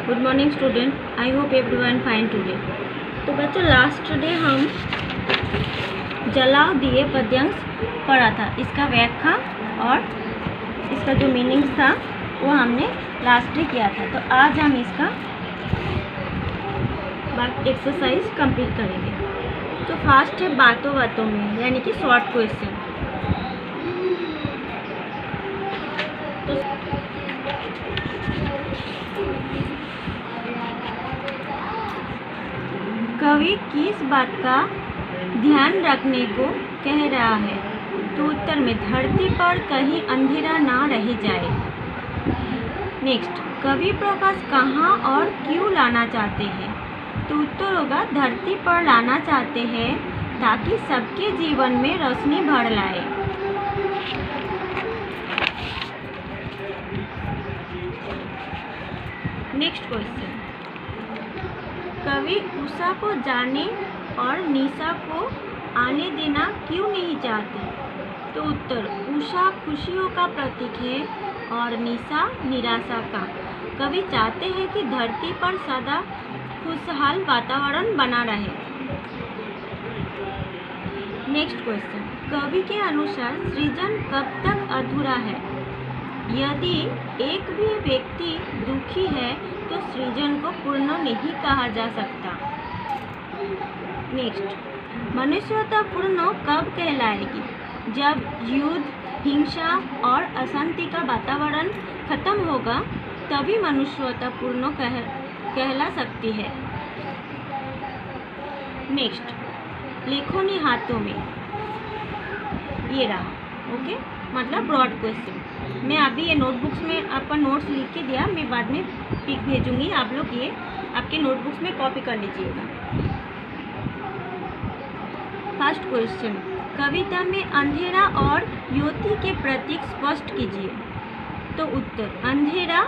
Good morning student, I hope everyone fine today. तो बच्चों last day हम जलाओ दिए पद्यांश पढ़ा था, इसका व्याख्या और इसका जो मीनिंग्स था वो हमने लास्ट डे किया था। तो आज हम इसका एक्सरसाइज कंप्लीट करेंगे। तो फर्स्ट है बातों बातों में, यानी कि शॉर्ट क्वेश्चन। तो कवि किस बात का ध्यान रखने को कह रहा है? तो उत्तर में धरती पर कहीं अंधेरा ना रह जाए। नेक्स्ट, कवि प्रकाश कहाँ और क्यों लाना चाहते हैं? तो उत्तर होगा धरती पर लाना चाहते हैं ताकि सबके जीवन में रोशनी भर लाए। नेक्स्ट क्वेश्चन, कवि उषा को जाने और निशा को आने देना क्यों नहीं चाहते? तो उत्तर, उषा खुशियों का प्रतीक है और निशा निराशा का। कवि चाहते हैं कि धरती पर सदा खुशहाल वातावरण बना रहे। नेक्स्ट क्वेश्चन, कवि के अनुसार सृजन कब तक अधूरा है? यदि एक भी व्यक्ति दुखी है तो सृजन को पूर्ण नहीं कहा जा सकता। नेक्स्ट, मनुष्यता पूर्ण कब कहलाएगी? जब युद्ध, हिंसा और अशांति का वातावरण खत्म होगा तभी मनुष्यता पूर्ण कहला सकती है। नेक्स्ट, लेखनी हाथों में, ये रहा। ओके, मतलब ब्रॉड क्वेश्चन। मैं अभी ये नोटबुक्स में आपका नोट्स लिख के दिया, मैं बाद में पिक भेजूंगी, आप लोग ये आपके नोटबुक्स में कॉपी कर लीजिएगा। फर्स्ट क्वेश्चन, कविता में अंधेरा और ज्योति के प्रतीक स्पष्ट कीजिए। तो उत्तर, अंधेरा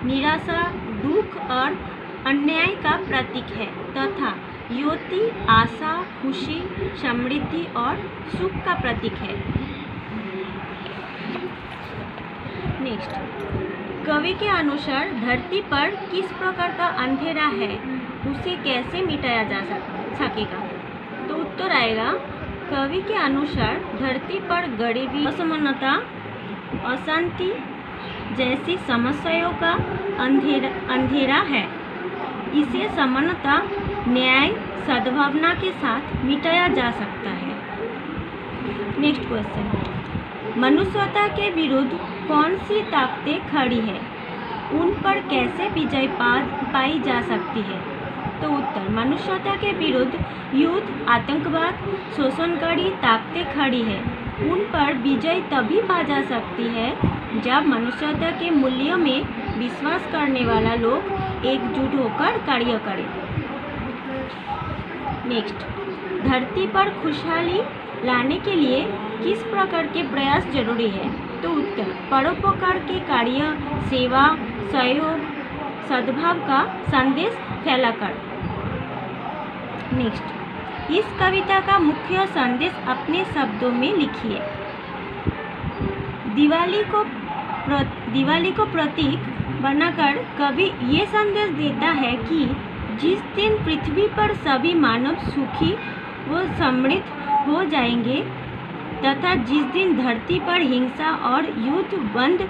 निराशा, दुख और अन्याय का प्रतीक है तथा ज्योति आशा, खुशी, समृद्धि और सुख का प्रतीक है। नेक्स्ट, कवि के अनुसार धरती पर किस प्रकार का अंधेरा है, उसे कैसे मिटाया जा सकेगा? तो उत्तर आएगा, कवि के अनुसार धरती पर गरीबी, असमानता, अशांति जैसी समस्याओं का अंधेरा है। इसे समानता, न्याय, सद्भावना के साथ मिटाया जा सकता है। नेक्स्ट क्वेश्चन, मनुष्यता के विरुद्ध कौन सी ताकतें खड़ी है? उन पर कैसे विजय पाई जा सकती है? तो उत्तर, मनुष्यता के विरुद्ध युद्ध, आतंकवाद, शोषणकारी ताकतें खड़ी है। उन पर विजय तभी पा जा सकती है जब मनुष्यता के मूल्यों में विश्वास करने वाला लोग एकजुट होकर कार्य करें। नेक्स्ट, धरती पर खुशहाली लाने के लिए किस प्रकार के प्रयास जरूरी है? तो उत्तर, परोपकार के कार्य, सेवा, सहयोग, सद्भाव का संदेश फैलाकर। नेक्स्ट, इस कविता का मुख्य संदेश अपने शब्दों में लिखिए। दिवाली को प्रतीक बनाकर कवि ये संदेश देता है कि जिस दिन पृथ्वी पर सभी मानव सुखी व समृद्ध हो जाएंगे तथा जिस दिन धरती पर हिंसा और युद्ध बंद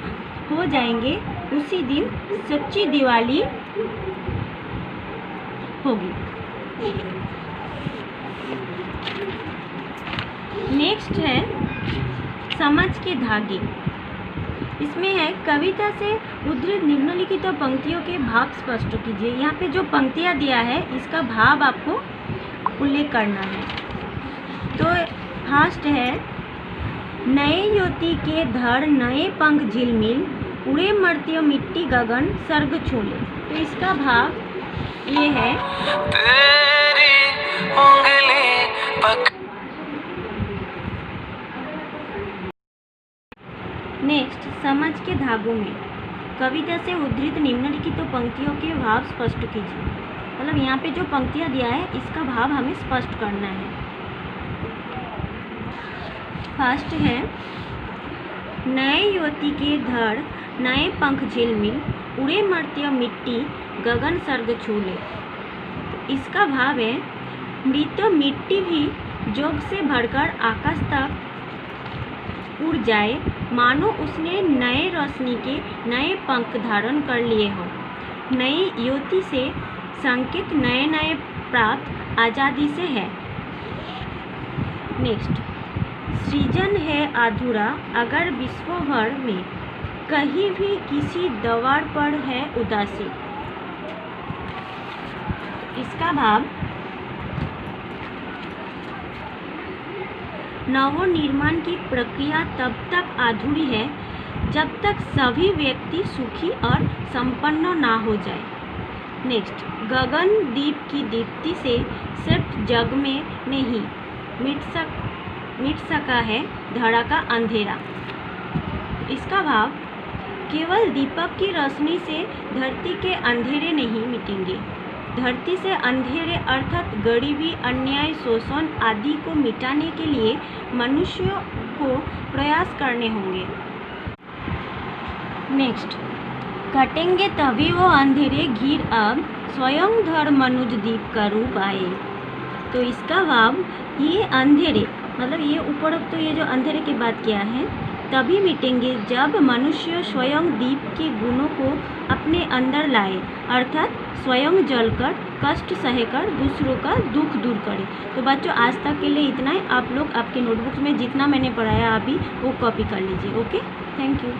हो जाएंगे उसी दिन सच्ची दिवाली होगी। नेक्स्ट है समझ के धागे। इसमें है कविता से उद्धृत निम्नलिखित पंक्तियों के भाव स्पष्ट कीजिए। यहाँ पे जो पंक्तियाँ दिया है इसका भाव आपको उल्लेख करना है। तो फर्स्ट है, नए ज्योति के धर नए पंख झिलमिल, उड़े मर्त्य मिट्टी गगन सर्ग छोले। तो इसका भाव ये है, तेरी उंगली पक। नेक्स्ट, समझ के धागों में, कविता से उद्धृत निम्नलिखित पंक्तियों के भाव स्पष्ट कीजिए। मतलब यहाँ पे जो पंक्तियाँ दिया है इसका भाव हमें स्पष्ट करना है। फर्स्ट है, नए युवती के धड़ नए पंख झिलमिल, उड़े मर्त्य मिट्टी गगन स्वर्ग छू ले। तो इसका भाव है मृत मिट्टी भी जोग से भरकर आकाश तक उड़ जाए, मानो उसने नए रोशनी के नए पंख धारण कर लिए हो। नई युवती से संकेत नए नए प्राप्त आज़ादी से है। नेक्स्ट, सृजन है अधूरा अगर विश्व भर में कहीं भी किसी द्वार पर है उदासी। इसका भाव नवनिर्माण की प्रक्रिया तब तक अधूरी है जब तक सभी व्यक्ति सुखी और संपन्न ना हो जाए। नेक्स्ट, गगन दीप की दीप्ति से सिर्फ जग में नहीं मिट सका है धरा का अंधेरा। इसका भाव केवल दीपक की रोशनी से धरती के अंधेरे नहीं मिटेंगे। धरती से अंधेरे अर्थात गरीबी, अन्याय, शोषण आदि को मिटाने के लिए मनुष्यों को प्रयास करने होंगे। नेक्स्ट, कटेंगे तभी वो अंधेरे घिर अब स्वयं धर मनुज दीप का रूप आए। तो इसका भाव ये अंधेरे मतलब ये उपरोक्त तो ये जो अंधेरे की बात किया है तभी मिटेंगे जब मनुष्य स्वयं दीप के गुणों को अपने अंदर लाए, अर्थात स्वयं जलकर कष्ट सहकर दूसरों का दुख दूर करे। तो बच्चों आज तक के लिए इतना ही। आप लोग आपके नोटबुक्स में जितना मैंने पढ़ाया अभी वो कॉपी कर लीजिए। Okay, thank you.